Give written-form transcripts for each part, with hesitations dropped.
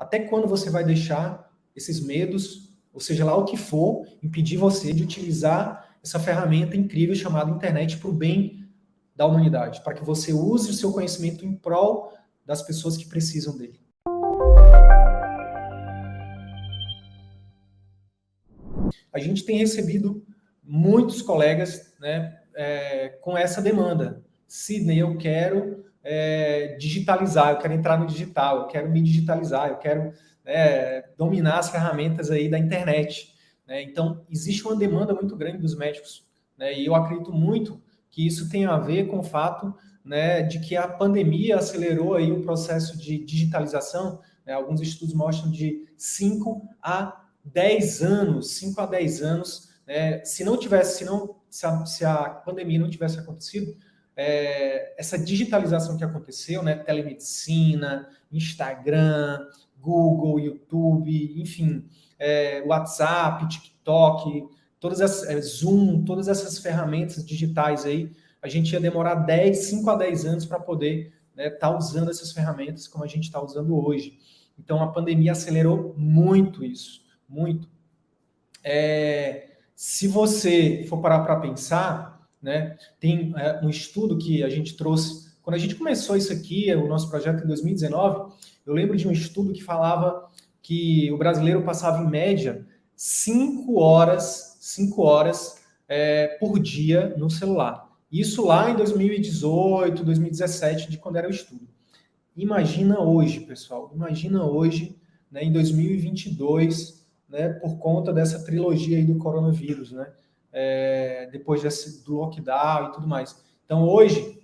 Até quando você vai deixar esses medos, ou seja lá o que for, impedir você de utilizar essa ferramenta incrível chamada internet para o bem da humanidade, para que você use o seu conhecimento em prol das pessoas que precisam dele. A gente tem recebido muitos colegas, né, com essa demanda. Sidney, eu quero digitalizar, eu quero entrar no digital, eu quero me digitalizar, eu quero dominar as ferramentas aí da internet. Né? Então, existe uma demanda muito grande dos médicos, né? E eu acredito muito que isso tem a ver com o fato, né, de que a pandemia acelerou aí o processo de digitalização. Né? Alguns estudos mostram de 5 a 10 anos, 5 a 10 anos, né? Se a pandemia não tivesse acontecido, essa digitalização que aconteceu, né, telemedicina, Instagram, Google, YouTube, enfim, WhatsApp, TikTok, Zoom, todas essas ferramentas digitais aí, a gente ia demorar 5 a 10 anos para poder estar usando essas ferramentas como a gente está usando hoje. Então, a pandemia acelerou muito isso, muito. Se você for parar para pensar, né, tem um estudo que a gente trouxe, quando a gente começou isso aqui, o nosso projeto em 2019, eu lembro de um estudo que falava que o brasileiro passava em média 5 horas por dia no celular. Isso lá em 2018, 2017, de quando era o estudo. Imagina hoje, pessoal, imagina hoje, né, em 2022, né, por conta dessa trilogia aí do coronavírus, né, depois do lockdown e tudo mais. Então, hoje,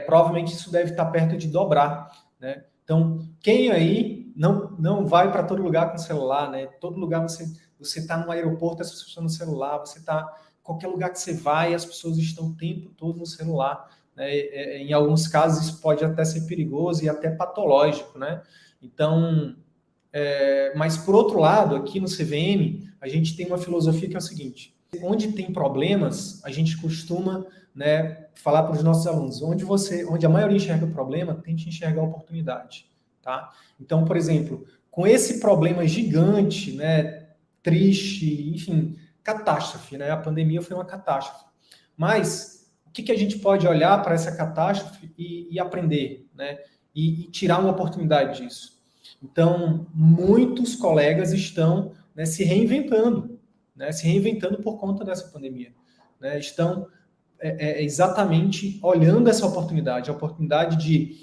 provavelmente isso deve estar perto de dobrar, né? Então, quem aí não vai para todo lugar com celular, né? Todo lugar você está no aeroporto, as pessoas estão no celular, você está qualquer lugar que você vai, as pessoas estão o tempo todo no celular. Né? Em alguns casos isso pode até ser perigoso e até patológico, né? Então, mas por outro lado, aqui no CVM, a gente tem uma filosofia que é o seguinte: onde tem problemas, a gente costuma, né, falar para os nossos alunos, onde a maioria enxerga o problema, tente enxergar a oportunidade, tá? Então, por exemplo, com esse problema gigante, né, triste, enfim, catástrofe, né? A pandemia foi uma catástrofe. Mas o que a gente pode olhar para essa catástrofe e aprender, né? E tirar uma oportunidade disso? Então, muitos colegas estão, né, se reinventando por conta dessa pandemia. Né? Estão exatamente olhando essa oportunidade, a oportunidade de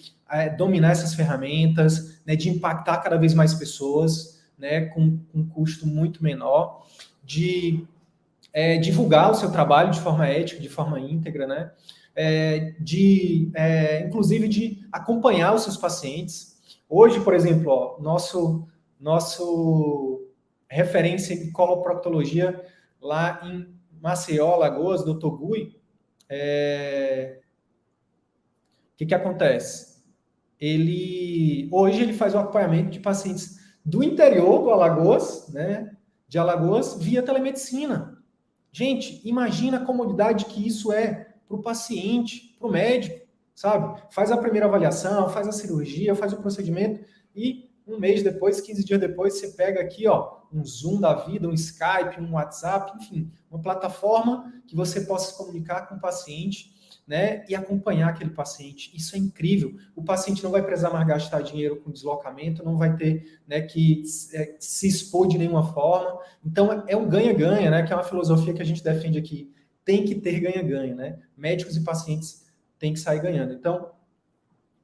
dominar essas ferramentas, né, de impactar cada vez mais pessoas, né, com um custo muito menor, de divulgar o seu trabalho de forma ética, de forma íntegra, né, inclusive de acompanhar os seus pacientes. Hoje, por exemplo, ó, nosso referência em coloproctologia lá em Maceió, Alagoas, Dr. Gui, o que acontece? Hoje ele faz o acompanhamento de pacientes do interior do Alagoas, né, de Alagoas, via telemedicina. Gente, imagina a comodidade que isso é para o paciente, para o médico, sabe? Faz a primeira avaliação, faz a cirurgia, faz o procedimento e um mês depois, 15 dias depois, você pega aqui, ó, um Zoom da vida, um Skype, um WhatsApp, enfim, uma plataforma que você possa se comunicar com o paciente, né, e acompanhar aquele paciente. Isso é incrível. O paciente não vai precisar mais gastar dinheiro com deslocamento, não vai ter, né, que se expor de nenhuma forma. Então, é um ganha-ganha, né, que é uma filosofia que a gente defende aqui. Tem que ter ganha-ganha, né? Médicos e pacientes têm que sair ganhando. Então,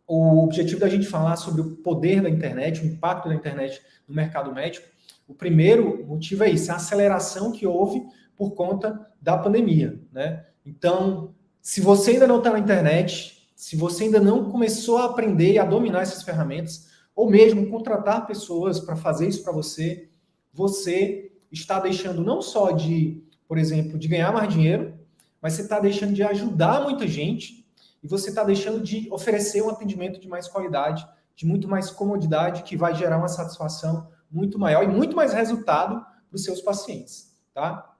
o objetivo da gente falar sobre o poder da internet, o impacto da internet no mercado médico, o primeiro motivo é isso, a aceleração que houve por conta da pandemia, né? Então, se você ainda não está na internet, se você ainda não começou a aprender a dominar essas ferramentas, ou mesmo contratar pessoas para fazer isso para você, você está deixando não só de, por exemplo, de ganhar mais dinheiro, mas você está deixando de ajudar muita gente e você está deixando de oferecer um atendimento de mais qualidade, de muito mais comodidade, que vai gerar uma satisfação muito maior e muito mais resultado para os seus pacientes, tá?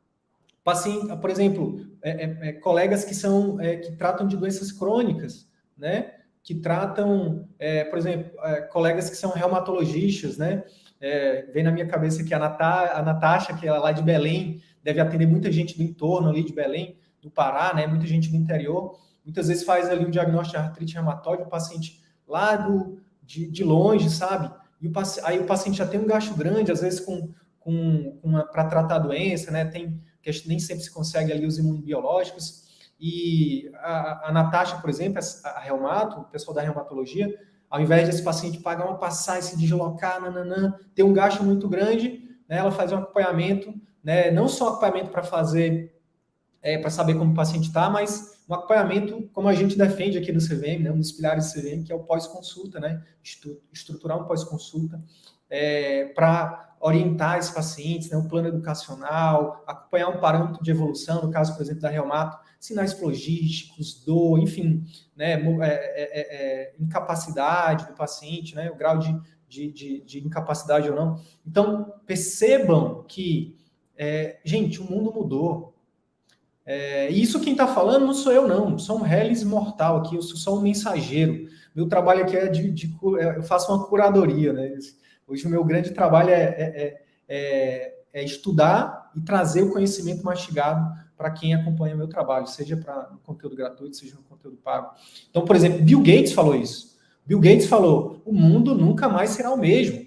Paciente, por exemplo, colegas que tratam de doenças crônicas, né? que tratam, por exemplo, colegas que são reumatologistas, né? Vem na minha cabeça aqui a Natasha, que é lá de Belém, deve atender muita gente do entorno ali de Belém, do Pará, né? Muita gente do interior. Muitas vezes faz ali um diagnóstico de artrite reumatoide, o paciente lá de longe, sabe? E aí o paciente já tem um gasto grande, às vezes para tratar a doença, né? Nem sempre se consegue ali os imunobiológicos. E a Natasha, por exemplo, a reumato, o pessoal da reumatologia, ao invés desse paciente pagar uma passagem, se deslocar, ter um gasto muito grande, né, ela faz um acompanhamento, né, não só acompanhamento para fazer, para saber como o paciente está, mas um acompanhamento, como a gente defende aqui no CVM, né, um dos pilares do CVM, que é o pós-consulta, né, estruturar um pós-consulta, para orientar esses pacientes, né, um plano educacional, acompanhar um parâmetro de evolução, no caso, por exemplo, da reumato, sinais flogísticos, dor, enfim, né, incapacidade do paciente, né, o grau de incapacidade ou não. Então, percebam que, gente, o mundo mudou. Isso quem está falando não sou eu, não. Sou um reles mortal aqui, eu sou só um mensageiro. Meu trabalho aqui eu faço uma curadoria, né? Hoje o meu grande trabalho é estudar e trazer o conhecimento mastigado para quem acompanha o meu trabalho, seja para um conteúdo gratuito, seja um conteúdo pago. Então, por exemplo, Bill Gates falou isso. Bill Gates falou, o mundo nunca mais será o mesmo.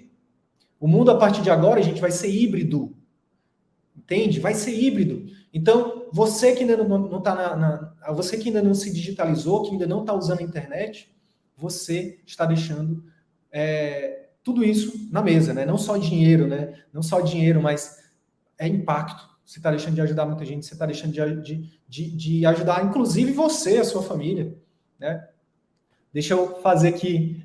O mundo, a partir de agora, a gente vai ser híbrido. Entende? Vai ser híbrido. Então, você que ainda não está você que ainda não se digitalizou, que ainda não está usando a internet, você está deixando tudo isso na mesa, né? Não só dinheiro, né? Não só dinheiro, mas impacto. Você está deixando de ajudar muita gente, você está deixando de ajudar, inclusive você, a sua família, né? Deixa eu fazer aqui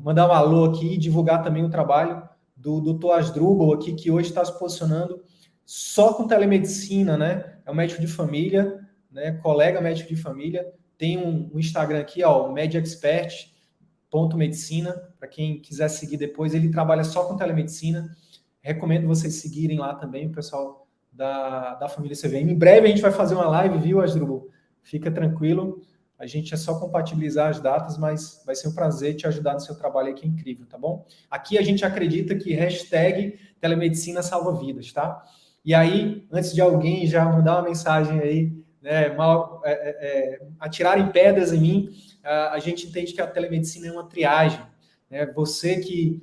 mandar um alô aqui e divulgar também o trabalho do Dr. Asdrubal aqui, que hoje está se posicionando só com telemedicina, né? É um médico de família, né? Colega médico de família. Tem um Instagram aqui, ó, mediexpert.medicina, para quem quiser seguir depois. Ele trabalha só com telemedicina. Recomendo vocês seguirem lá também, o pessoal da família CVM. Em breve a gente vai fazer uma live, viu, Asdrubal? Fica tranquilo. A gente é só compatibilizar as datas, mas vai ser um prazer te ajudar no seu trabalho aqui, é incrível, tá bom? Aqui a gente acredita que #telemedicina salva vidas, tá? E aí, antes de alguém já mandar uma mensagem aí, né, atirarem pedras em mim, a gente entende que a telemedicina é uma triagem, né? Você que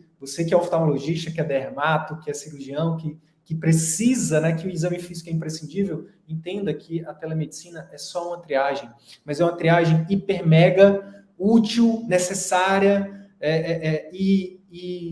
é oftalmologista, que é dermato, que é cirurgião, que precisa, né, que o exame físico é imprescindível, entenda que a telemedicina é só uma triagem, mas é uma triagem hiper mega útil, necessária e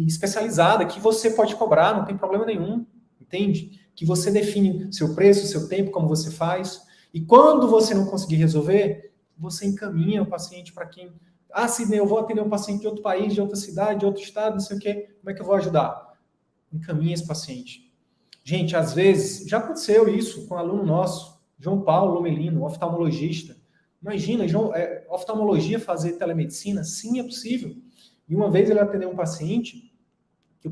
especializada, que você pode cobrar, não tem problema nenhum, entende? Que você define seu preço, seu tempo, como você faz, e quando você não conseguir resolver, você encaminha o paciente para quem... Ah, Sidney, eu vou atender um paciente de outro país, de outra cidade, de outro estado, não sei o quê, como é que eu vou ajudar? Encaminha esse paciente. Gente, às vezes, já aconteceu isso com um aluno nosso, João Paulo Lomelino, oftalmologista. Imagina, oftalmologia fazer telemedicina? Sim, é possível. E uma vez ele atendeu um paciente, que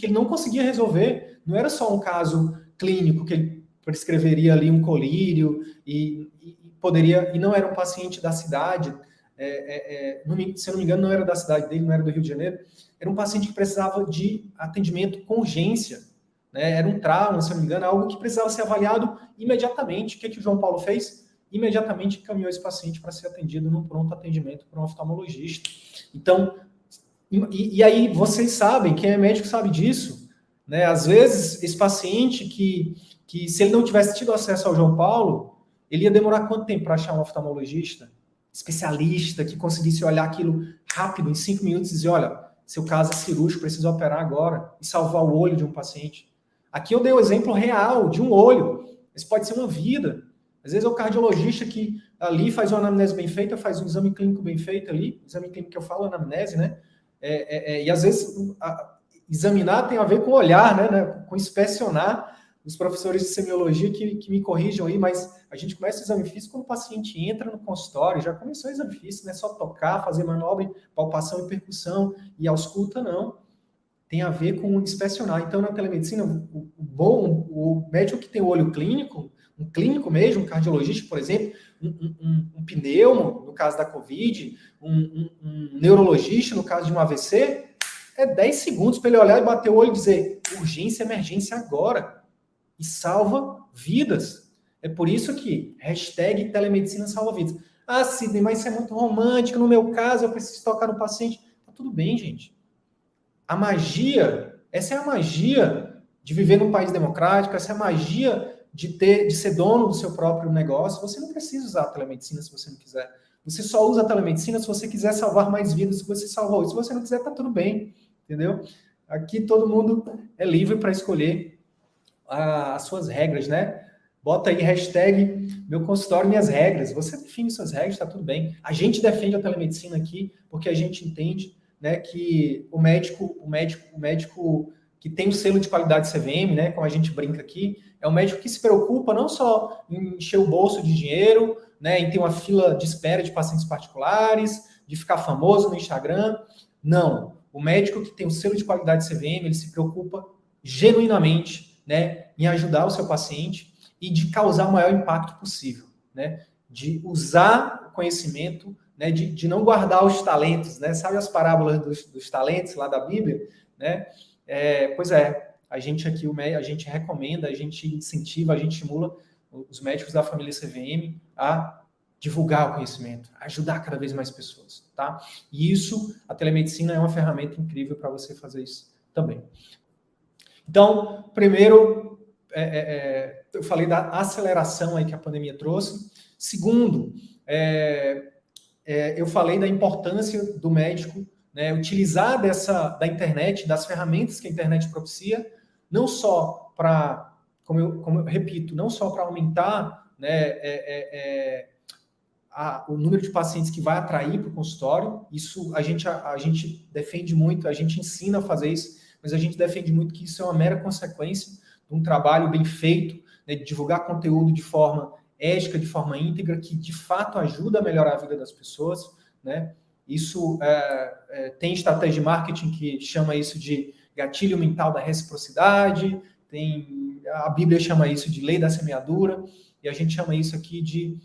ele não conseguia resolver, não era só um caso clínico que ele prescreveria ali um colírio e poderia, e não era um paciente da cidade, se eu não me engano, não era da cidade dele, não era do Rio de Janeiro, era um paciente que precisava de atendimento com urgência, né? Era um trauma, se eu não me engano, algo que precisava ser avaliado imediatamente. O que o João Paulo fez? Imediatamente encaminhou esse paciente para ser atendido num pronto atendimento por um oftalmologista. Então, e aí vocês sabem, quem é médico sabe disso, né? Às vezes, esse paciente que se ele não tivesse tido acesso ao João Paulo, ele ia demorar quanto tempo para achar um oftalmologista? Especialista, que conseguisse olhar aquilo rápido, em 5 minutos, e dizer, olha, seu caso é cirúrgico, precisa operar agora, e salvar o olho de um paciente. Aqui eu dei o exemplo real de um olho. Isso pode ser uma vida. Às vezes é o cardiologista que ali faz uma anamnese bem feita, faz um exame clínico bem feito ali, exame clínico que eu falo, anamnese, né? E às vezes examinar tem a ver com olhar, né? Com inspecionar. Os professores de semiologia que me corrijam aí, mas a gente começa o exame físico quando o paciente entra no consultório, já começou o exame físico, não é só tocar, fazer manobra, palpação e percussão, e ausculta, não. Tem a ver com inspecionar. Então, na telemedicina, o médico que tem o olho clínico, um clínico mesmo, um cardiologista, por exemplo, um pneumo, no caso da Covid, um neurologista, no caso de um AVC, é 10 segundos para ele olhar e bater o olho e dizer urgência, emergência agora. E salva vidas. É por isso que hashtag telemedicina salva vidas. Ah, Sidney, mas isso é muito romântico. No meu caso, eu preciso tocar no paciente. Tá tudo bem, gente. A magia, essa é a magia de viver num país democrático, essa é a magia de ser dono do seu próprio negócio. Você não precisa usar a telemedicina se você não quiser. Você só usa a telemedicina se você quiser salvar mais vidas, se você salvou. Se você não quiser, tá tudo bem, entendeu? Aqui todo mundo é livre para escolher as suas regras, né? Bota aí hashtag meu consultório, minhas regras. Você define suas regras, tá tudo bem. A gente defende a telemedicina aqui porque a gente entende, né, que o médico que tem o selo de qualidade CVM, né, como a gente brinca aqui, é um médico que se preocupa não só em encher o bolso de dinheiro, né, em ter uma fila de espera de pacientes particulares, de ficar famoso no Instagram. Não. O médico que tem o selo de qualidade CVM, ele se preocupa genuinamente, né, em ajudar o seu paciente e de causar o maior impacto possível, né, de usar o conhecimento, né, de não guardar os talentos, né, sabe as parábolas dos talentos lá da Bíblia, né? Pois é, a gente aqui, a gente recomenda, a gente incentiva, a gente estimula os médicos da família CVM a divulgar o conhecimento, a ajudar cada vez mais pessoas, tá? E isso, a telemedicina é uma ferramenta incrível para você fazer isso também. Então, primeiro, eu falei da aceleração aí que a pandemia trouxe. Segundo, eu falei da importância do médico, né, utilizar da internet, das ferramentas que a internet propicia, não só para, como eu repito, não só para aumentar, né, o número de pacientes que vai atrair para o consultório. Isso a gente defende muito, a gente ensina a fazer isso, mas a gente defende muito que isso é uma mera consequência de um trabalho bem feito, né, de divulgar conteúdo de forma ética, de forma íntegra, que de fato ajuda a melhorar a vida das pessoas, né? Isso tem estratégia de marketing que chama isso de gatilho mental da reciprocidade, a Bíblia chama isso de lei da semeadura, e a gente chama isso aqui de,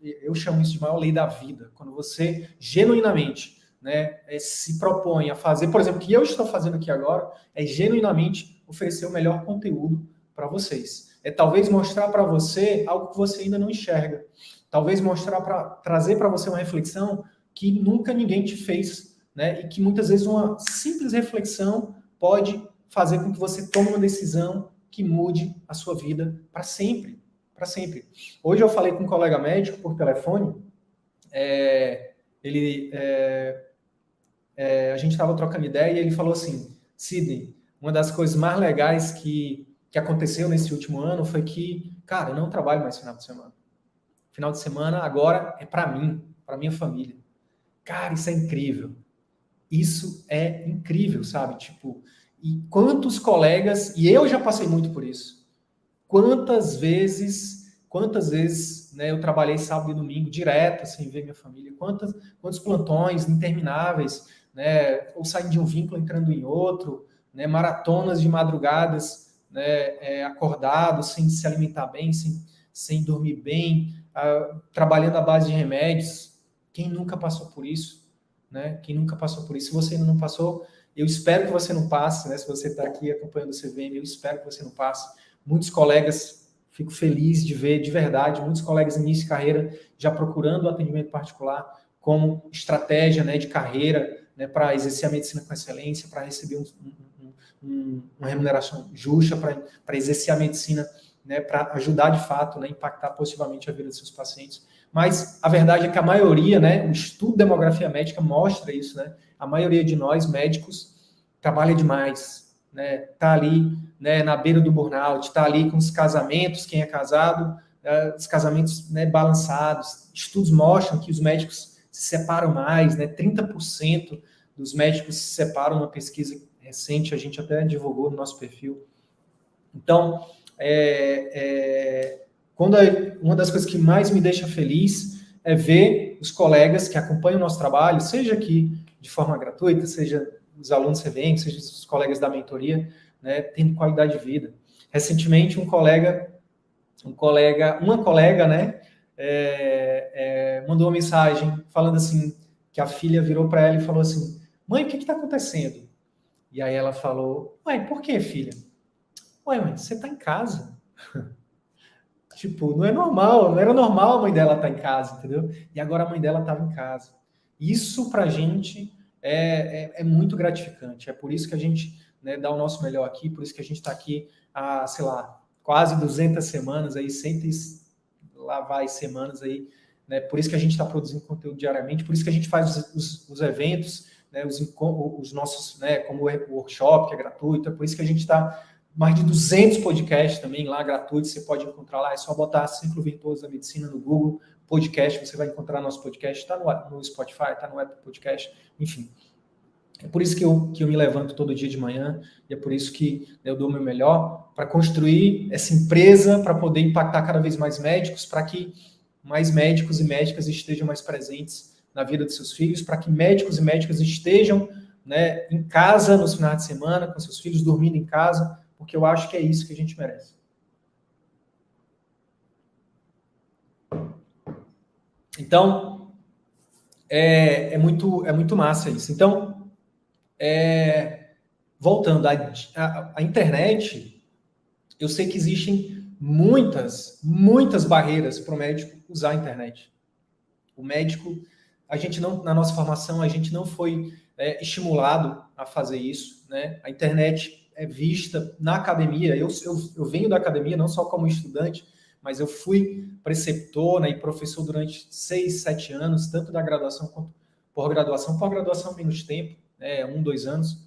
eu chamo isso de maior lei da vida, quando você genuinamente, né, se propõe a fazer, por exemplo, o que eu estou fazendo aqui agora, é genuinamente oferecer o melhor conteúdo para vocês. Talvez mostrar para você algo que você ainda não enxerga. Talvez trazer para você uma reflexão que nunca ninguém te fez, né? E que muitas vezes uma simples reflexão pode fazer com que você tome uma decisão que mude a sua vida para sempre. Para sempre. Hoje eu falei com um colega médico por telefone, a gente estava trocando ideia e ele falou assim: Sidney, uma das coisas mais legais que aconteceu nesse último ano foi que, cara, eu não trabalho mais final de semana. Final de semana agora é para mim, para minha família. Cara, isso é incrível. Isso é incrível, sabe? Tipo, e quantos colegas, e eu já passei muito por isso. Quantas vezes, né, eu trabalhei sábado e domingo direto, sem ver minha família. Quantos plantões intermináveis, né, ou saindo de um vínculo entrando em outro, né, maratonas de madrugadas, né, acordado, sem se alimentar bem, sem dormir bem, trabalhando à base de remédios. Quem nunca passou por isso? Né? Quem nunca passou por isso? Se você ainda não passou, eu espero que você não passe, né? Se você está aqui acompanhando o CVM, eu espero que você não passe. Muitos colegas, fico feliz de ver, de verdade, muitos colegas em início de carreira já procurando o atendimento particular como estratégia, né, de carreira, né, para exercer a medicina com excelência, para receber uma remuneração justa, para exercer a medicina, né, para ajudar de fato, né, impactar positivamente a vida dos seus pacientes. Mas a verdade é que a maioria, né, o estudo de demografia médica mostra isso, né? A maioria de nós, médicos, trabalha demais, né? Tá ali, né, na beira do burnout, tá ali com os casamentos, quem é casado, os casamentos, né, balançados. Estudos mostram que os médicos se separam mais, né? 30% dos médicos se separam, uma pesquisa recente, a gente até divulgou no nosso perfil. Então, uma das coisas que mais me deixa feliz é ver os colegas que acompanham o nosso trabalho, seja aqui de forma gratuita, seja os alunos CVM, seja os colegas da mentoria, né, tendo qualidade de vida. Recentemente, um colega uma colega, né, mandou uma mensagem falando assim, que a filha virou para ela e falou assim, mãe, o que está acontecendo? E aí ela falou, ué, por que, filha? Ué, mãe, você está em casa. Tipo, não é normal, não era normal a mãe dela estar em casa, entendeu? E agora a mãe dela estava em casa. Isso pra gente é muito gratificante. É por isso que a gente, né, dá o nosso melhor aqui, por isso que a gente está aqui há, sei lá, quase 200 semanas aí, 100 lá vai semanas aí, né? Por isso que a gente está produzindo conteúdo diariamente, por isso que a gente faz os eventos, né, os nossos, né, como o workshop, que é gratuito, é por isso que a gente está mais de 200 podcasts também lá gratuitos, você pode encontrar lá, é só botar Círculo Virtuoso da Medicina no Google Podcast, você vai encontrar nosso podcast, está no Spotify, está no Apple Podcast, enfim. É por isso que eu me levanto todo dia de manhã, e é por isso que eu dou o meu melhor para construir essa empresa, para poder impactar cada vez mais médicos, para que mais médicos e médicas estejam mais presentes na vida de seus filhos, para que médicos e médicas estejam, né, em casa nos finais de semana, com seus filhos dormindo em casa, porque eu acho que é isso que a gente merece. Então, é muito massa isso. Então, voltando, a internet, eu sei que existem muitas barreiras para o médico usar a internet. O médico, a gente não, na nossa formação, a gente não foi estimulado a fazer isso, né? A internet é vista na academia. Eu venho da academia não só como estudante, mas eu fui preceptor, né, e professor durante 6, 7 anos, tanto da graduação quanto pós-graduação. Pós-graduação menos tempo, 1, 2 anos.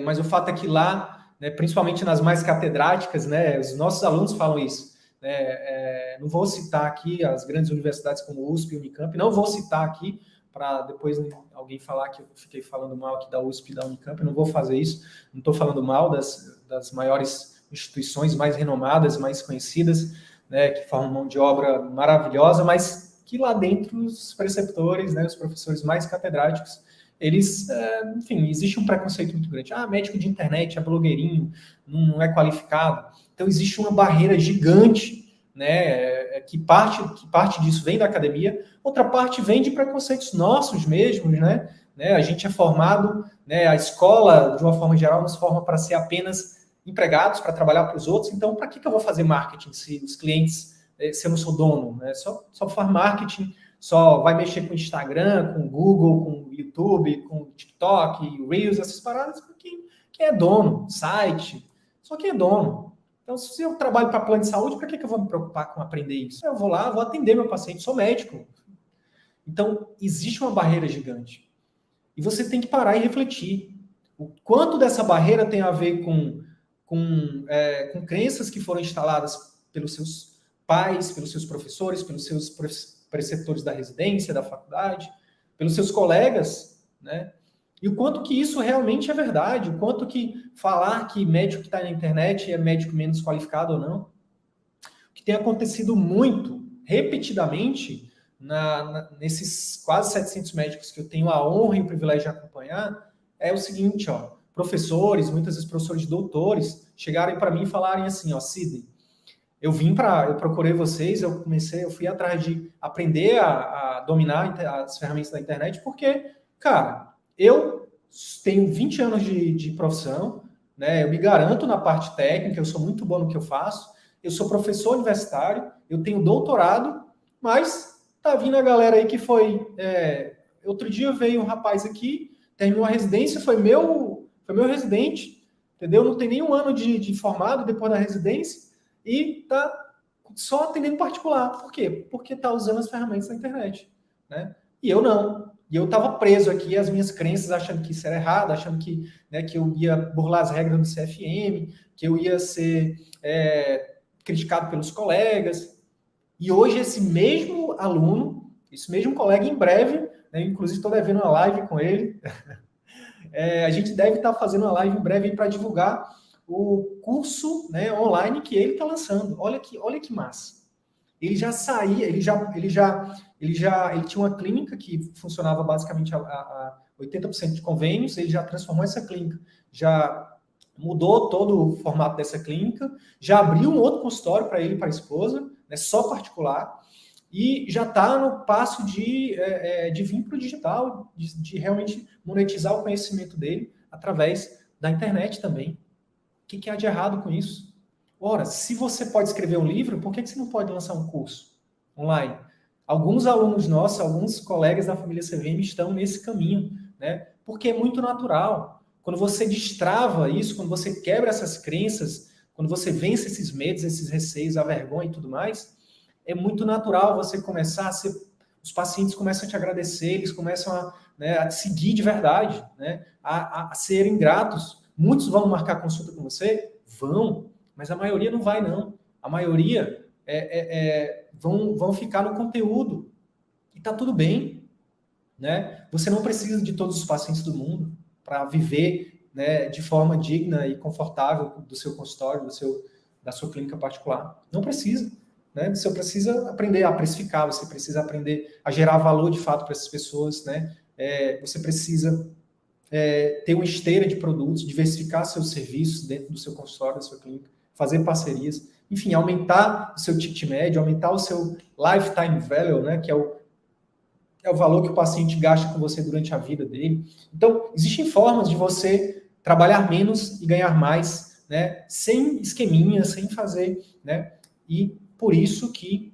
Mas o fato é que lá, né, principalmente nas mais catedráticas, né, os nossos alunos falam isso. Não vou citar aqui as grandes universidades como USP e Unicamp, não vou citar aqui para depois alguém falar que eu fiquei falando mal aqui da USP e da Unicamp, não vou fazer isso, não estou falando mal das maiores instituições mais renomadas, mais conhecidas, né, que formam mão de obra maravilhosa, mas que lá dentro os preceptores, né, os professores mais catedráticos, eles, enfim, existe um preconceito muito grande. Médico de internet, é blogueirinho, não é qualificado. Então, existe uma barreira gigante, né, que parte disso vem da academia, outra parte vem de preconceitos nossos mesmos, né? A gente é formado, né, a escola, de uma forma geral, nos forma para ser apenas empregados, para trabalhar para os outros. Então, para que eu vou fazer marketing se os clientes, se eu não sou dono? Né? Só faz marketing, só vai mexer com Instagram, com Google, com YouTube, com TikTok, Reels, essas paradas, porque quem é dono, site, só quem é dono. Então, se eu trabalho para plano de saúde, para que eu vou me preocupar com aprender isso? Eu vou lá, vou atender meu paciente, sou médico. Então, existe uma barreira gigante. E você tem que parar e refletir. O quanto dessa barreira tem a ver com crenças que foram instaladas pelos seus pais, pelos seus professores, pelos seus preceptores da residência, da faculdade, pelos seus colegas, né? E o quanto que isso realmente é verdade, o quanto que falar que médico que está na internet é médico menos qualificado ou não. O que tem acontecido muito, repetidamente, nesses quase 700 médicos que eu tenho a honra e o privilégio de acompanhar, é o seguinte, professores, muitas vezes professores doutores, chegarem para mim e falarem assim, Sidney, eu procurei vocês, eu fui atrás de aprender a dominar as ferramentas da internet, porque, cara, eu tenho 20 anos de profissão, né? Eu me garanto na parte técnica, eu sou muito bom no que eu faço, eu sou professor universitário, eu tenho doutorado, mas tá vindo a galera aí que foi... outro dia veio um rapaz aqui, terminou a residência, foi meu residente, entendeu? Não tem nenhum ano de formado depois da residência, e tá só atendendo particular. Por quê? Porque tá usando as ferramentas da internet, né? E eu não. E eu estava preso aqui às minhas crenças, achando que isso era errado, achando que, né, que eu ia burlar as regras do CFM, que eu ia ser criticado pelos colegas. E hoje esse mesmo aluno, esse mesmo colega, em breve, né, inclusive estou devendo uma live com ele, a gente deve estar fazendo uma live em breve para divulgar o curso, né, online que ele está lançando. Olha que massa. Ele já saía, ele tinha uma clínica que funcionava basicamente a 80% de convênios, ele já transformou essa clínica, já mudou todo o formato dessa clínica, já abriu um outro consultório para ele e para a esposa, né, só particular, e já está no passo de vir para o digital, de realmente monetizar o conhecimento dele através da internet também. O que há de errado com isso? Ora, se você pode escrever um livro, por que você não pode lançar um curso online? Alguns alunos nossos, alguns colegas da família CVM estão nesse caminho, né? Porque é muito natural. Quando você destrava isso, quando você quebra essas crenças, quando você vence esses medos, esses receios, a vergonha e tudo mais, é muito natural você começar a ser... Os pacientes começam a te agradecer, eles começam a te seguir de verdade, né? A serem gratos. Muitos vão marcar consulta com você? Vão, mas a maioria não vai, não. A maioria vão ficar no conteúdo. E tá tudo bem, né? Você não precisa de todos os pacientes do mundo para viver, né, de forma digna e confortável do seu consultório, da sua clínica particular. Não precisa. Né? Você precisa aprender a precificar, você precisa aprender a gerar valor de fato para essas pessoas, né? Você precisa ter uma esteira de produtos, diversificar seus serviços dentro do seu consultório, da sua clínica, fazer parcerias, enfim, aumentar o seu ticket médio, aumentar o seu lifetime value, né? Que é o valor que o paciente gasta com você durante a vida dele. Então, existem formas de você trabalhar menos e ganhar mais, né? Sem esqueminha, sem fazer, né? E por isso que,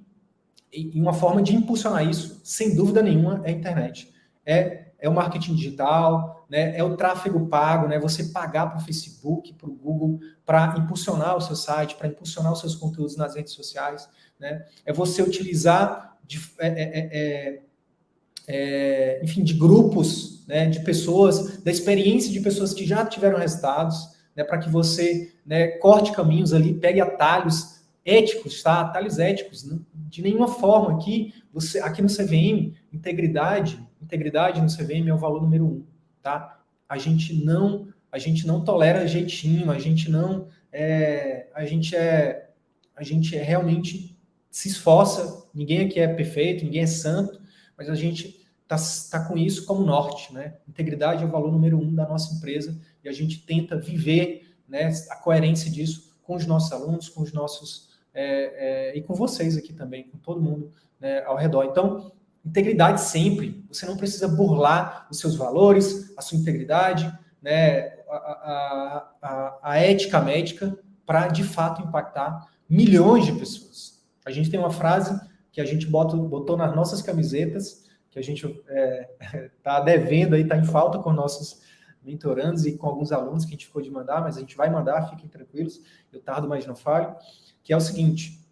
e uma forma de impulsionar isso, sem dúvida nenhuma, é a internet. É o marketing digital, né? É o tráfego pago, né? Você pagar para o Facebook, para o Google, para impulsionar o seu site, para impulsionar os seus conteúdos nas redes sociais, né? É você utilizar enfim, de grupos, né, de pessoas, da experiência de pessoas que já tiveram resultados, né, para que você, né, corte caminhos ali, pegue atalhos éticos, tá? Atalhos éticos. De nenhuma forma aqui no CVM, integridade no CVM é o valor número 1, tá? A gente não tolera jeitinho, a gente realmente se esforça. Ninguém aqui é perfeito, ninguém é santo, mas a gente tá com isso como norte, né? Integridade é o valor número 1 da nossa empresa e a gente tenta viver, né, a coerência disso com os nossos alunos, com os nossos e com vocês aqui também, com todo mundo, né, ao redor. Então, integridade sempre. Você não precisa burlar os seus valores, a sua integridade, né, a ética médica para de fato impactar milhões de pessoas. A gente tem uma frase que a gente botou nas nossas camisetas, que a gente está devendo aí, está em falta com nossos mentorandos e com alguns alunos que a gente ficou de mandar, mas a gente vai mandar, fiquem tranquilos, eu tardo, mas não falho, que é o seguinte: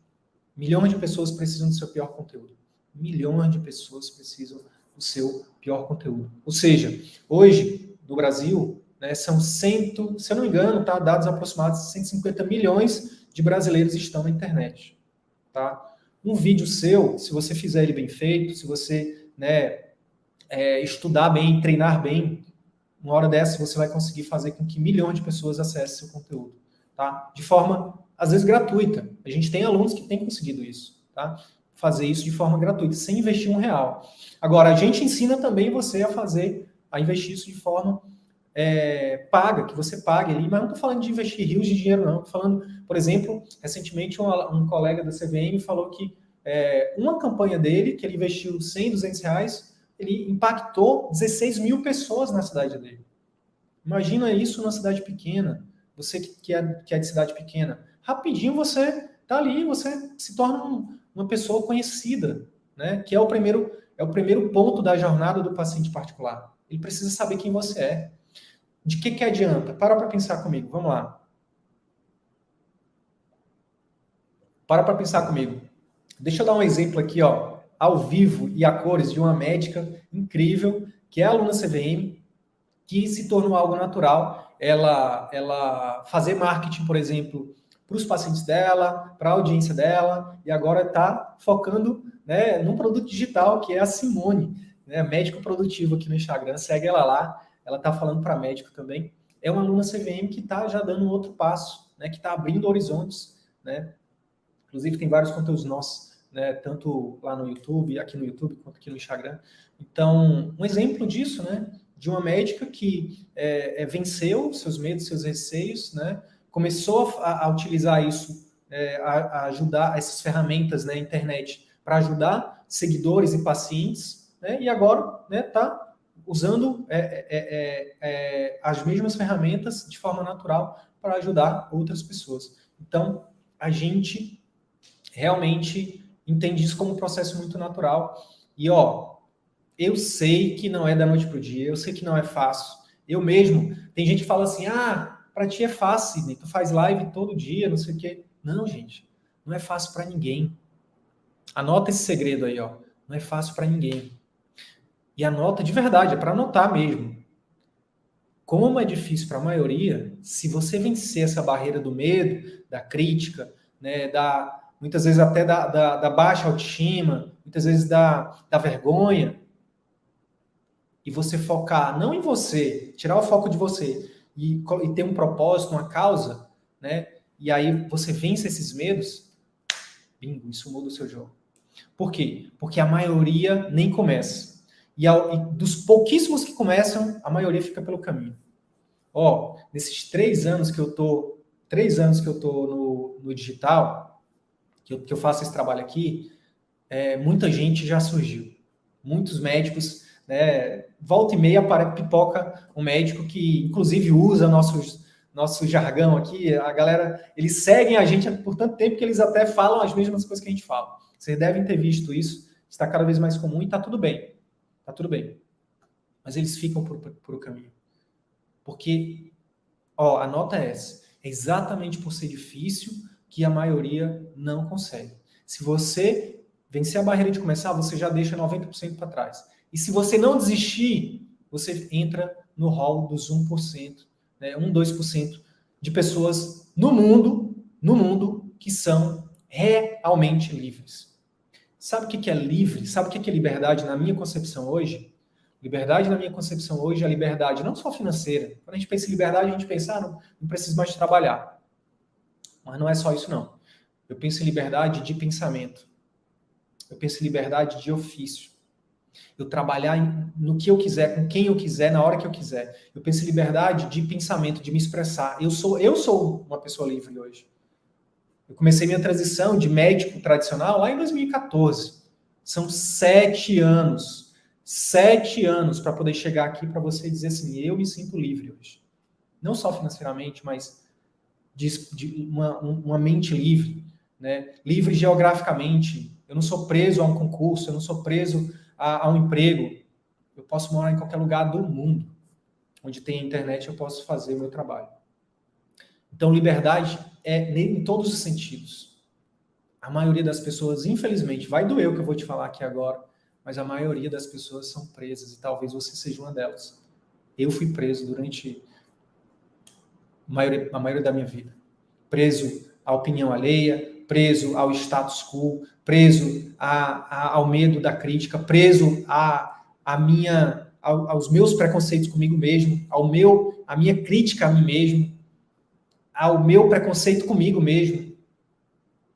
milhões de pessoas precisam do seu pior conteúdo. Milhões de pessoas precisam do seu pior conteúdo. Ou seja, hoje, no Brasil, né, são se eu não me engano, tá, dados aproximados de 150 milhões de brasileiros estão na internet. Tá? Um vídeo seu, se você fizer ele bem feito, se você, né, estudar bem, treinar bem, uma hora dessa você vai conseguir fazer com que milhões de pessoas acessem seu conteúdo, tá? De forma, às vezes, gratuita. A gente tem alunos que têm conseguido isso, tá? Fazer isso de forma gratuita, sem investir R$1. Agora, a gente ensina também você a investir isso de forma paga, que você pague ali, mas não estou falando de investir rios de dinheiro, não. Estou falando, por exemplo, recentemente um colega da CVM falou que uma campanha dele, que ele investiu 100, R$200, ele impactou 16 mil pessoas na cidade dele. Imagina isso numa cidade pequena, você que é de cidade pequena. Rapidinho você está ali, você se torna uma pessoa conhecida, né? Que é o primeiro ponto da jornada do paciente particular. Ele precisa saber quem você é. De que adianta? Para pensar comigo, vamos lá. Para pensar comigo. Deixa eu dar um exemplo aqui, ó, ao vivo e a cores, de uma médica incrível, que é aluna CVM, que se tornou algo natural. Ela fazer marketing, por exemplo, para os pacientes dela, para a audiência dela, e agora está focando, né, num produto digital, que é a Simone, né, médico produtivo aqui no Instagram. Segue ela lá, ela está falando para médico também. É uma aluna CVM que está já dando um outro passo, né, que está abrindo horizontes, né? Inclusive tem vários conteúdos nossos, né, tanto lá no YouTube, aqui no YouTube, quanto aqui no Instagram. Então, um exemplo disso, né, de uma médica que venceu seus medos, seus receios, né? Começou a utilizar isso, a ajudar essas ferramentas na internet para ajudar seguidores e pacientes, né? E agora está usando as mesmas ferramentas de forma natural para ajudar outras pessoas. Então, a gente realmente entende isso como um processo muito natural. E, eu sei que não é da noite para o dia, eu sei que não é fácil. Eu mesmo, tem gente que fala assim, para ti é fácil, Sidney, tu faz live todo dia, não sei o quê. Não, gente, não é fácil para ninguém. Anota esse segredo aí, não é fácil para ninguém. E anota de verdade, é para anotar mesmo. Como é difícil para a maioria, se você vencer essa barreira do medo, da crítica, né, muitas vezes até da baixa autoestima, muitas vezes da vergonha, e você focar não em você, tirar o foco de você e ter um propósito, uma causa, né? E aí você vence esses medos, bingo, isso muda o seu jogo. Por quê? Porque a maioria nem começa. E dos pouquíssimos que começam, a maioria fica pelo caminho. Nesses 3 anos que eu tô no digital, que eu faço esse trabalho aqui, muita gente já surgiu. Muitos médicos, né? Volta e meia pipoca um médico que, inclusive, usa nosso jargão aqui. A galera, eles seguem a gente por tanto tempo que eles até falam as mesmas coisas que a gente fala. Vocês devem ter visto isso. Está cada vez mais comum e está tudo bem. Está tudo bem. Mas eles ficam por o caminho. Porque, a nota é essa. É exatamente por ser difícil que a maioria não consegue. Se você vencer a barreira de começar, você já deixa 90% para trás. E se você não desistir, você entra no hall dos 1%, né, 2% de pessoas no mundo que são realmente livres. Sabe o que é livre? Sabe o que é liberdade na minha concepção hoje? Liberdade, na minha concepção hoje, é a liberdade não só financeira. Quando a gente pensa em liberdade, a gente pensa, não preciso mais trabalhar. Mas não é só isso, não. Eu penso em liberdade de pensamento. Eu penso em liberdade de ofício. Eu trabalhar no que eu quiser, com quem eu quiser, na hora que eu quiser. Eu penso em liberdade de pensamento, de me expressar. Eu sou uma pessoa livre hoje. Eu comecei minha transição de médico tradicional lá em 2014. São 7 anos. 7 anos para poder chegar aqui para você dizer assim, eu me sinto livre hoje. Não só financeiramente, mas de uma mente livre, né? Livre geograficamente. Eu não sou preso a um concurso, eu não sou preso a um emprego. Eu posso morar em qualquer lugar do mundo. Onde tem internet, eu posso fazer o meu trabalho. Então, liberdade é em todos os sentidos. A maioria das pessoas, infelizmente, vai doer o que eu vou te falar aqui agora, mas a maioria das pessoas são presas e talvez você seja uma delas. Eu fui preso durante a maioria da minha vida. Preso à opinião alheia, preso ao status quo, preso ao medo da crítica, preso aos meus preconceitos comigo mesmo, à minha crítica a mim mesmo, ao meu preconceito comigo mesmo.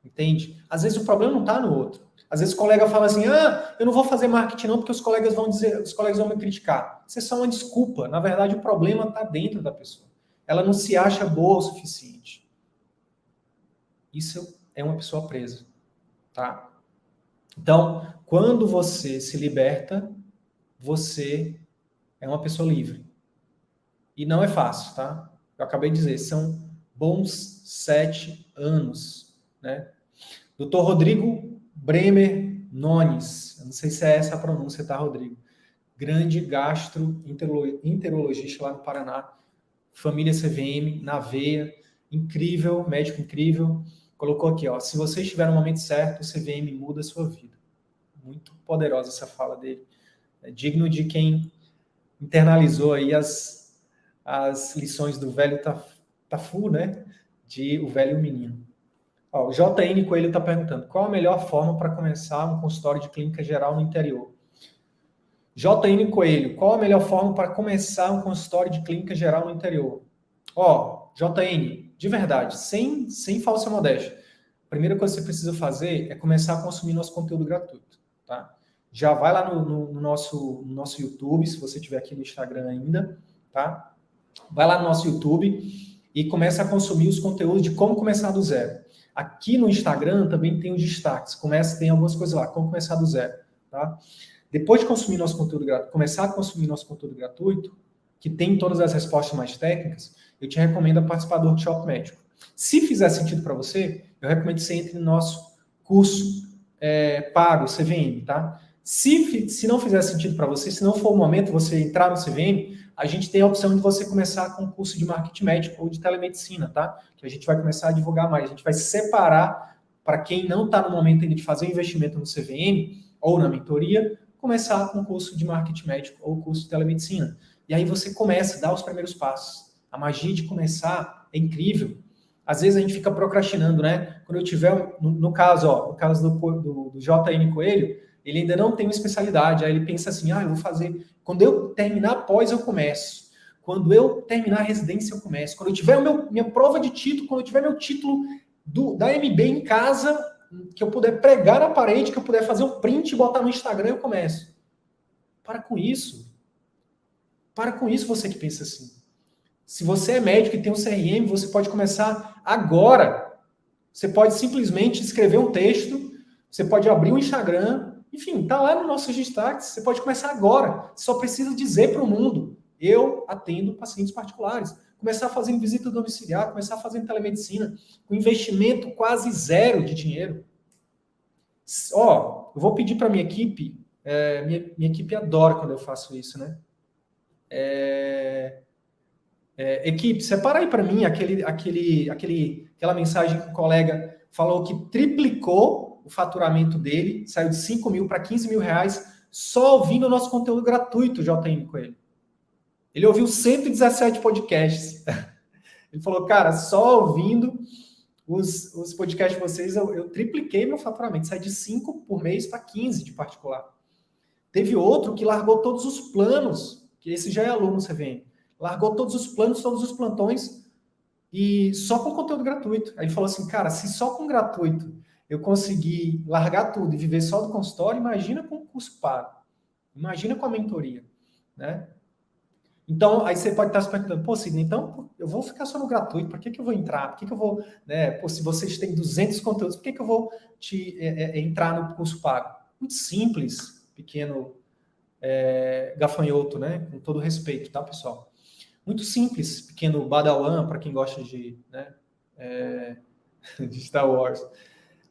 Entende? Às vezes o problema não está no outro. Às vezes o colega fala assim, eu não vou fazer marketing não, porque os colegas vão me criticar. Isso é só uma desculpa. Na verdade, o problema está dentro da pessoa. Ela não se acha boa o suficiente. Isso é uma pessoa presa, tá? Então, quando você se liberta, você é uma pessoa livre. E não é fácil, tá? Eu acabei de dizer, são bons 7 anos, né? Dr. Rodrigo Bremer Nones, eu não sei se é essa a pronúncia, tá, Rodrigo? Grande gastroenterologista lá no Paraná, família CVM, na veia, incrível, médico incrível. Colocou aqui, se você estiver no momento certo, o CVM muda a sua vida. Muito poderosa essa fala dele. É digno de quem internalizou aí as lições do velho Tafu, né? De O Velho e o Menino. O JN Coelho está perguntando, qual a melhor forma para começar um consultório de clínica geral no interior? JN Coelho, qual a melhor forma para começar um consultório de clínica geral no interior? JN, de verdade, sem falsa modéstia. A primeira coisa que você precisa fazer é começar a consumir nosso conteúdo gratuito, tá? já vai lá no nosso YouTube, se você estiver aqui no Instagram ainda, tá? Vai lá no nosso YouTube e começa a consumir os conteúdos de como começar do zero. Aqui no Instagram também tem os destaques, tem algumas coisas lá, como começar do zero, tá? Depois de consumir nosso conteúdo gratuito, começar a consumir nosso conteúdo gratuito, que tem todas as respostas mais técnicas, eu te recomendo a participar do workshop médico. Se fizer sentido para você, eu recomendo que você entre no nosso curso pago, CVM, tá? Se não fizer sentido para você, se não for o momento de você entrar no CVM, a gente tem a opção de você começar com o curso de marketing médico ou de telemedicina, tá? Que a gente vai começar a divulgar mais. A gente vai separar para quem não está no momento ainda de fazer o investimento no CVM ou na mentoria, começar com o curso de marketing médico ou o curso de telemedicina. E aí você começa a dar os primeiros passos. A magia de começar é incrível. Às vezes a gente fica procrastinando, né? Quando eu tiver, no caso do JN Coelho, ele ainda não tem uma especialidade. Aí ele pensa assim, eu vou fazer... Quando eu terminar pós, eu começo. Quando eu terminar a residência, eu começo. Quando eu tiver minha prova de título, quando eu tiver meu título da MB em casa, que eu puder pregar na parede, que eu puder fazer um print e botar no Instagram, eu começo. Para com isso. Para com isso, você que pensa assim. Se você é médico e tem um CRM, você pode começar agora. Você pode simplesmente escrever um texto, você pode abrir um Instagram, enfim, tá lá nos nossos destaques, você pode começar agora. Você só precisa dizer para o mundo, eu atendo pacientes particulares. Começar fazendo visita domiciliar, começar fazendo telemedicina, com investimento quase zero de dinheiro. Eu vou pedir para minha equipe, minha equipe adora quando eu faço isso, né? Equipe, separa aí para mim aquela mensagem que o colega falou que triplicou o faturamento dele, saiu de 5 mil para 15 mil reais, só ouvindo o nosso conteúdo gratuito, JM Coelho. Ele ouviu 117 podcasts. Ele falou, cara, só ouvindo os podcasts de vocês, eu tripliquei meu faturamento, saí de 5 por mês para 15 de particular. Teve outro que largou todos os planos, que esse já é aluno CVM. Largou todos os planos, todos os plantões, e só com conteúdo gratuito. Aí ele falou assim, cara, se só com gratuito eu conseguir largar tudo e viver só do consultório, imagina com o curso pago. Imagina com a mentoria, né? Então, aí você pode estar se perguntando, pô, Sidney, então eu vou ficar só no gratuito, por que eu vou entrar? Por que eu vou, né? Pô, se vocês têm 200 conteúdos, por que eu vou entrar no curso pago? Muito simples, pequeno gafanhoto, né? Com todo respeito, tá, pessoal? Muito simples, pequeno Badawan, para quem gosta de Star Wars.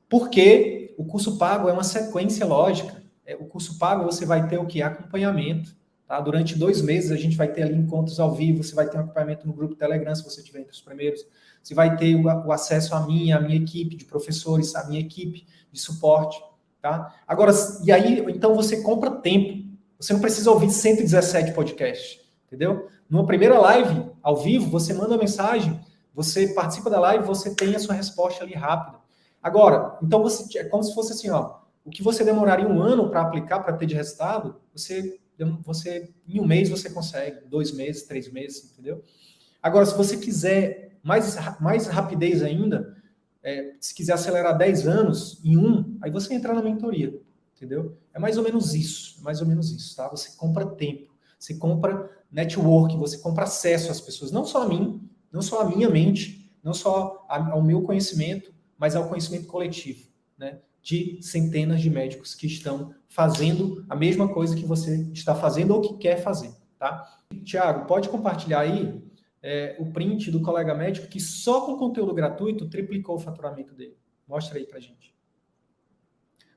Porque o curso pago é uma sequência lógica. O curso pago você vai ter o que? Acompanhamento. Tá? Durante 2 meses a gente vai ter ali encontros ao vivo, você vai ter um acompanhamento no grupo Telegram, se você estiver entre os primeiros. Você vai ter o acesso à minha equipe de professores, à minha equipe de suporte. Tá? Agora, e aí, então você compra tempo. Você não precisa ouvir 117 podcasts, entendeu? Numa primeira live, ao vivo, você manda uma mensagem, você participa da live, você tem a sua resposta ali rápida. Agora, então é como se fosse assim, o que você demoraria 1 ano para aplicar, para ter de resultado, você em 1 mês você consegue, 2 meses, 3 meses, entendeu? Agora, se você quiser mais rapidez ainda, se quiser acelerar 10 anos em 1, aí você entra na mentoria, entendeu? É mais ou menos isso, tá? Você compra tempo, você compra network, você compra acesso às pessoas, não só a mim, não só a minha mente, não só ao meu conhecimento, mas ao conhecimento coletivo, né? De centenas de médicos que estão fazendo a mesma coisa que você está fazendo ou que quer fazer, tá? Tiago, pode compartilhar aí o print do colega médico que só com conteúdo gratuito triplicou o faturamento dele. Mostra aí pra gente.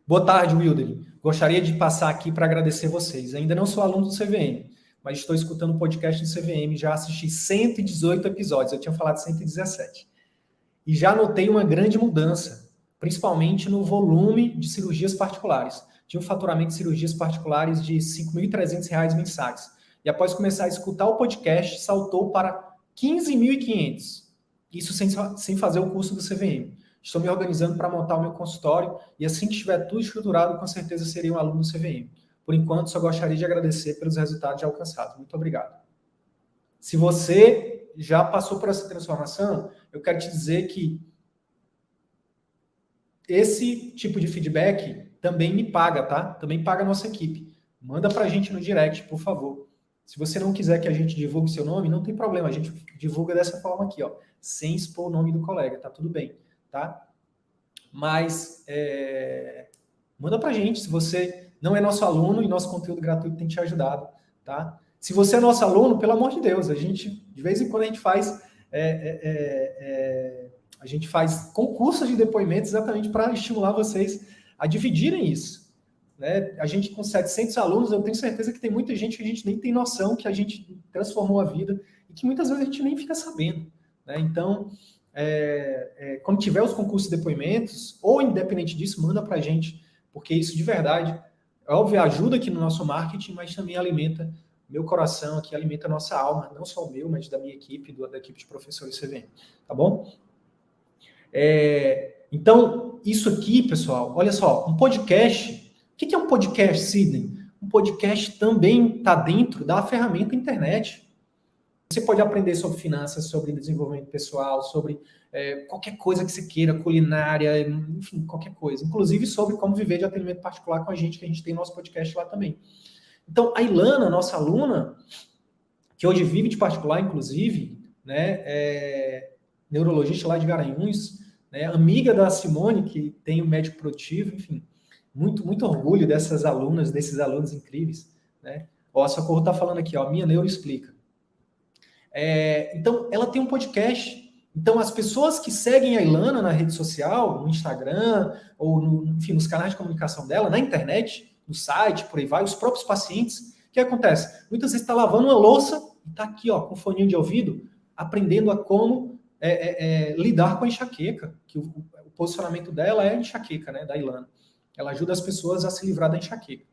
Boa tarde, Wilder. Gostaria de passar aqui para agradecer vocês. Ainda não sou aluno do CVM, mas estou escutando o podcast do CVM, já assisti 118 episódios, eu tinha falado 117. E já notei uma grande mudança, principalmente no volume de cirurgias particulares. Tinha um faturamento de cirurgias particulares de R$ 5.300 mensais. E após começar a escutar o podcast, saltou para R$ 15.500. Isso sem fazer o curso do CVM. Estou me organizando para montar o meu consultório e assim que estiver tudo estruturado, com certeza serei um aluno do CVM. Por enquanto, só gostaria de agradecer pelos resultados já alcançados. Muito obrigado. Se você já passou por essa transformação, eu quero te dizer que esse tipo de feedback também me paga, tá? Também paga a nossa equipe. Manda pra gente no direct, por favor. Se você não quiser que a gente divulgue seu nome, não tem problema, a gente divulga dessa forma aqui, ó, sem expor o nome do colega, tá tudo bem, tá? Mas manda pra gente, se você não é nosso aluno e nosso conteúdo gratuito tem te ajudado, tá? Se você é nosso aluno, pelo amor de Deus, a gente, de vez em quando a gente faz concursos de depoimentos exatamente para estimular vocês a dividirem isso. Né? A gente com 700 alunos, eu tenho certeza que tem muita gente que a gente nem tem noção que a gente transformou a vida e que muitas vezes a gente nem fica sabendo. Né? Então, quando tiver os concursos de depoimentos, ou independente disso, manda para a gente, porque isso de verdade, óbvio, ajuda aqui no nosso marketing, mas também alimenta meu coração aqui, alimenta a nossa alma, não só o meu, mas da minha equipe, da equipe de professores CVM, tá bom? Então, isso aqui, pessoal, olha só, um podcast. O que é um podcast, Sidney? Um podcast também está dentro da ferramenta internet. Você pode aprender sobre finanças, sobre desenvolvimento pessoal, sobre qualquer coisa que você queira, culinária, enfim, qualquer coisa. Inclusive sobre como viver de atendimento particular com a gente, que a gente tem nosso podcast lá também. Então, a Ilana, nossa aluna, que hoje vive de particular, inclusive, né, neurologista lá de Garanhuns, né, amiga da Simone, que tem o médico produtivo, enfim, muito orgulho dessas alunas, desses alunos incríveis, né? Ó, a Socorro está falando aqui, ó, Minha Neuro Explica. Então, ela tem um podcast. Então, as pessoas que seguem a Ilana na rede social, no Instagram, ou enfim, nos canais de comunicação dela, na internet, no site, por aí vai, os próprios pacientes, o que acontece? Muitas vezes está lavando uma louça e está aqui, ó, com foninho de ouvido, aprendendo a como lidar com a enxaqueca, que o posicionamento dela é enxaqueca, né, da Ilana. Ela ajuda as pessoas a se livrar da enxaqueca.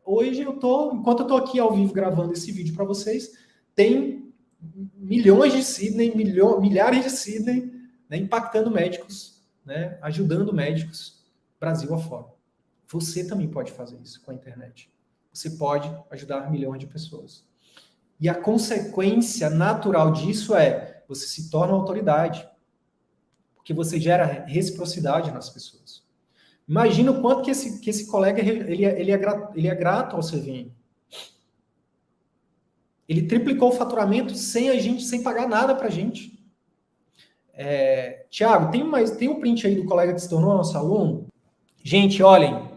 Hoje enquanto eu estou aqui ao vivo gravando esse vídeo para vocês, tem milhões de Sidney, milhares de Sidney, né, impactando médicos, né, ajudando médicos Brasil afora. Você também pode fazer isso com a internet. Você pode ajudar milhões de pessoas. E a consequência natural disso você se torna autoridade, porque você gera reciprocidade nas pessoas. Imagina o quanto que esse colega ele é grato ao CVM. Ele triplicou o faturamento sem pagar nada para a gente. Tiago, tem um print aí do colega que se tornou nosso aluno? Gente, olhem,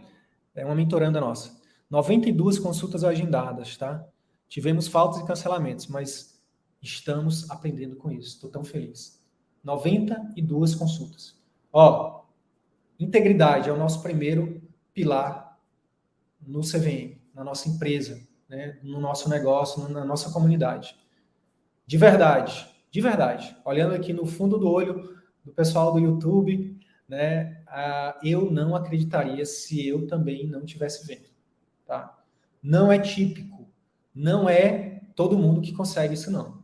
é uma mentoranda nossa. 92 consultas agendadas, tá? Tivemos faltas e cancelamentos, mas estamos aprendendo com isso. Estou tão feliz. 92 consultas. Ó, integridade é o nosso primeiro pilar no CVM, na nossa empresa, né? No nosso negócio, na nossa comunidade. De verdade, olhando aqui no fundo do olho do pessoal do YouTube, né? Eu não acreditaria se eu também não tivesse vendo. Tá? Não é típico, não é todo mundo que consegue isso, não.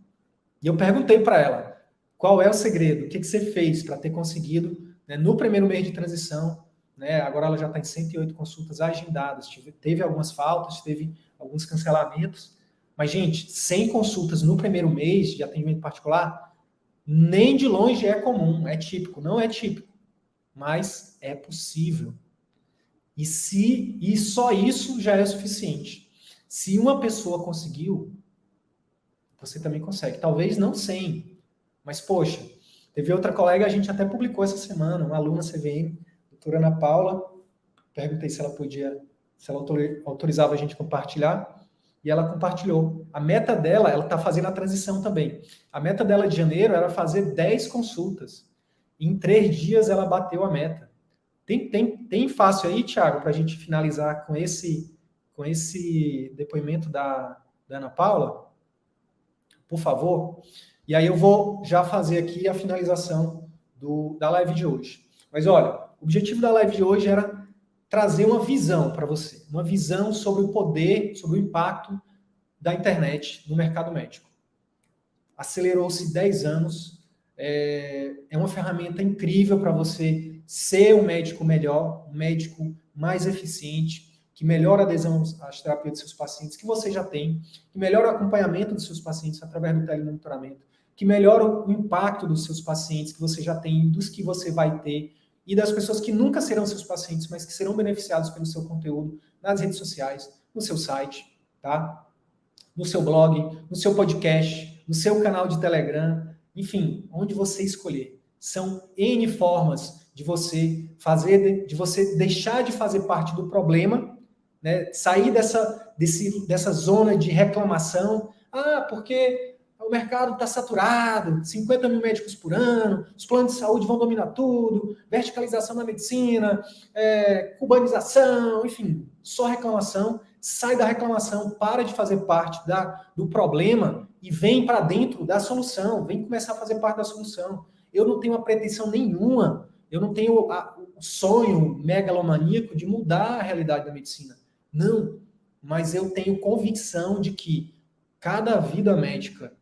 E eu perguntei para ela, qual é o segredo? O que você fez para ter conseguido, né, no primeiro mês de transição, né, agora ela já está em 108 consultas agendadas, teve algumas faltas, teve alguns cancelamentos, mas, gente, 100 consultas no primeiro mês de atendimento particular, nem de longe é comum, é típico, não é típico, mas é possível. E só isso já é suficiente. Se uma pessoa conseguiu, você também consegue. Talvez não 100, mas, poxa, teve outra colega, a gente até publicou essa semana, uma aluna CVM, doutora Ana Paula, perguntei se ela autorizava a gente compartilhar, e ela compartilhou. A meta dela, ela está fazendo a transição também. A meta dela de janeiro era fazer 10 consultas. E em 3 dias ela bateu a meta. Tem fácil aí, Thiago, para a gente finalizar com esse depoimento da Ana Paula? Por favor. E aí eu vou já fazer aqui a finalização da live de hoje. Mas olha, o objetivo da live de hoje era trazer uma visão para você. Uma visão sobre o poder, sobre o impacto da internet no mercado médico. Acelerou-se 10 anos. É uma ferramenta incrível para você ser um médico melhor, um médico mais eficiente, que melhora a adesão às terapias de seus pacientes, que você já tem, que melhora o acompanhamento dos seus pacientes através do telemonitoramento, que melhora o impacto dos seus pacientes que você já tem, dos que você vai ter. e das pessoas que nunca serão seus pacientes, mas que serão beneficiados pelo seu conteúdo nas redes sociais, no seu site, tá? No seu blog, no seu podcast, no seu canal de Telegram, enfim, onde você escolher. São N formas de você fazer, de você deixar de fazer parte do problema, né? Sair dessa zona de reclamação. Ah, porque o mercado está saturado, 50 mil médicos por ano, os planos de saúde vão dominar tudo, verticalização da medicina, cubanização, enfim, só reclamação. Sai da reclamação, para de fazer parte do problema e vem para dentro da solução, vem começar a fazer parte da solução. Eu não tenho uma pretensão nenhuma, eu não tenho o sonho megalomaníaco de mudar a realidade da medicina. Não, mas eu tenho convicção de que cada vida médica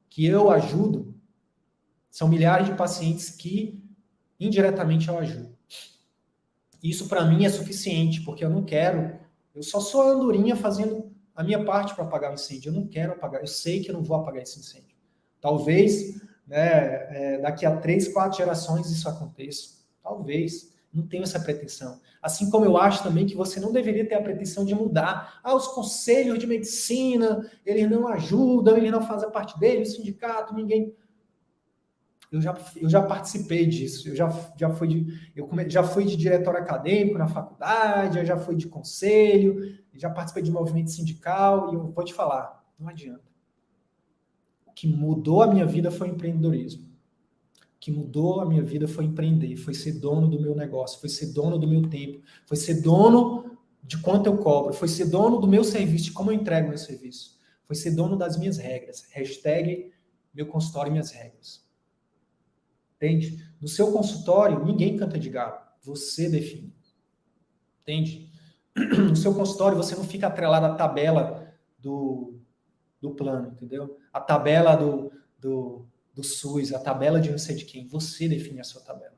que eu ajudo são milhares de pacientes que indiretamente eu ajudo. Isso para mim é suficiente, porque eu só sou a andorinha fazendo a minha parte para apagar o incêndio. Eu não quero apagar, eu sei que eu não vou apagar esse incêndio. Talvez, né, daqui a 3, 4 gerações isso aconteça. Talvez. Não tenho essa pretensão. Assim como eu acho também que você não deveria ter a pretensão de mudar. Os conselhos de medicina, eles não ajudam, eles não fazem parte dele, o sindicato, ninguém... Eu já participei disso, eu já fui de diretório acadêmico na faculdade, eu já fui de conselho, já participei de movimento sindical, e eu vou te falar, não adianta. O que mudou a minha vida foi o empreendedorismo. O que mudou a minha vida foi empreender, foi ser dono do meu negócio, foi ser dono do meu tempo, foi ser dono de quanto eu cobro, foi ser dono do meu serviço, de como eu entrego meu serviço, foi ser dono das minhas regras. Hashtag meu consultório e minhas regras. Entende? No seu consultório, ninguém canta de galo. Você define. Entende? No seu consultório, você não fica atrelado à tabela do plano, entendeu? A tabela do SUS, a tabela de não sei de quem. Você define a sua tabela.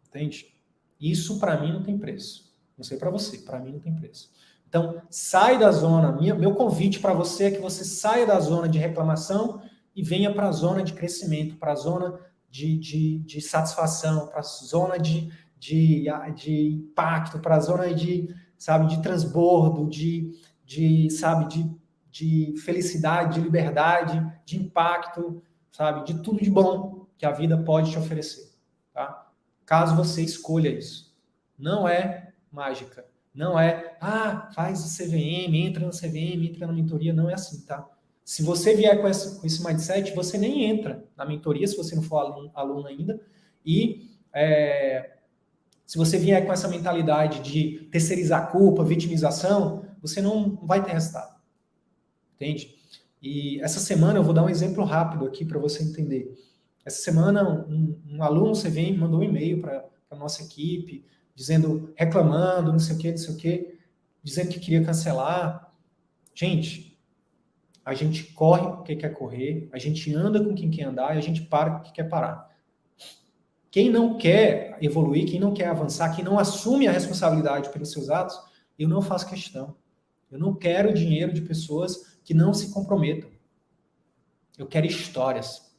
Entende? Isso, para mim, não tem preço. Não sei para você, para mim não tem preço. Então, sai da zona. Meu convite para você é que você saia da zona de reclamação e venha para a zona de crescimento, para a zona de satisfação, para a zona de impacto, para a zona de transbordo, de felicidade, de liberdade, de impacto, de tudo de bom que a vida pode te oferecer. Tá? Caso você escolha isso. Não é mágica. Não é, faz o CVM, entra no CVM, entra na mentoria. Não é assim, tá? Se você vier com esse mindset, você nem entra na mentoria, se você não for aluno ainda. E se você vier com essa mentalidade de terceirizar a culpa, vitimização, você não vai ter resultado. Entende? E essa semana eu vou dar um exemplo rápido aqui para você entender. Essa semana um aluno CVM mandou um e-mail para a nossa equipe, reclamando, não sei o quê, dizendo que queria cancelar. Gente, a gente corre porque quer correr, a gente anda com quem quer andar e a gente para porque quer parar. Quem não quer evoluir, quem não quer avançar, quem não assume a responsabilidade pelos seus atos, eu não faço questão. Eu não quero dinheiro de pessoas que não se comprometam. Eu quero histórias.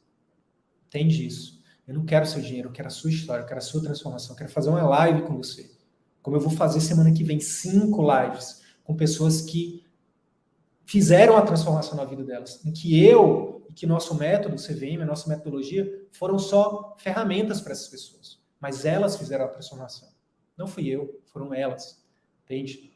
Entende isso? Eu não quero seu dinheiro, eu quero a sua história, eu quero a sua transformação, eu quero fazer uma live com você. Como eu vou fazer semana que vem 5 lives com pessoas que fizeram a transformação na vida delas, em que eu e que nosso método, CVM, a nossa metodologia, foram só ferramentas para essas pessoas. Mas elas fizeram a transformação. Não fui eu, foram elas. Entende?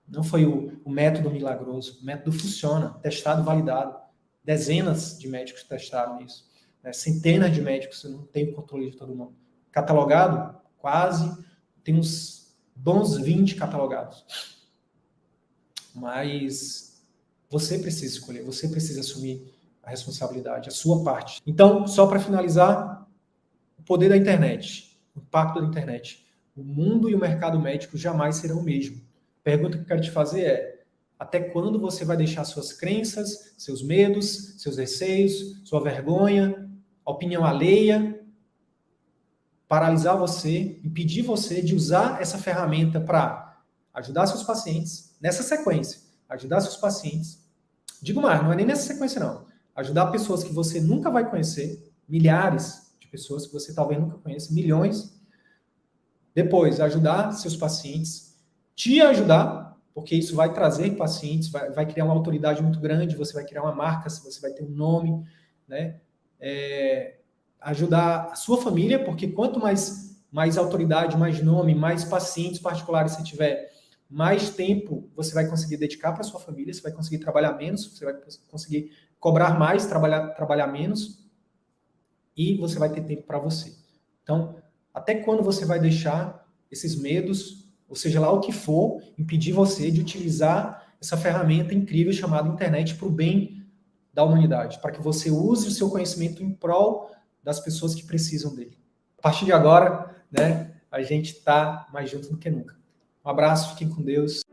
Não foi o método milagroso. O método funciona, testado, validado. Dezenas de médicos testaram isso. Centenas de médicos, eu não tenho controle de todo mundo. Catalogado? Quase. Tem uns bons 20 catalogados. Mas você precisa escolher, você precisa assumir a responsabilidade, a sua parte. Então, só para finalizar, o poder da internet, o impacto da internet. O mundo e o mercado médico jamais serão o mesmo. A pergunta que eu quero te fazer é: até quando você vai deixar suas crenças, seus medos, seus receios, sua vergonha, a opinião alheia paralisar você, impedir você de usar essa ferramenta para ajudar seus pacientes, nessa sequência, ajudar seus pacientes. Digo mais, não é nem nessa sequência não. Ajudar pessoas que você nunca vai conhecer, milhares de pessoas que você talvez nunca conheça, milhões, Depois, ajudar seus pacientes, te ajudar, porque isso vai trazer pacientes, vai criar uma autoridade muito grande, você vai criar uma marca, você vai ter um nome, né? Ajudar a sua família, porque quanto mais autoridade, mais nome, mais pacientes particulares você tiver, mais tempo você vai conseguir dedicar para sua família, você vai conseguir trabalhar menos, você vai conseguir cobrar mais, trabalhar menos, e você vai ter tempo para você. Então, até quando você vai deixar esses medos, ou seja lá o que for, impedir você de utilizar essa ferramenta incrível chamada internet para o bem da humanidade, para que você use o seu conhecimento em prol das pessoas que precisam dele. A partir de agora, né, a gente está mais junto do que nunca. Um abraço, fiquem com Deus.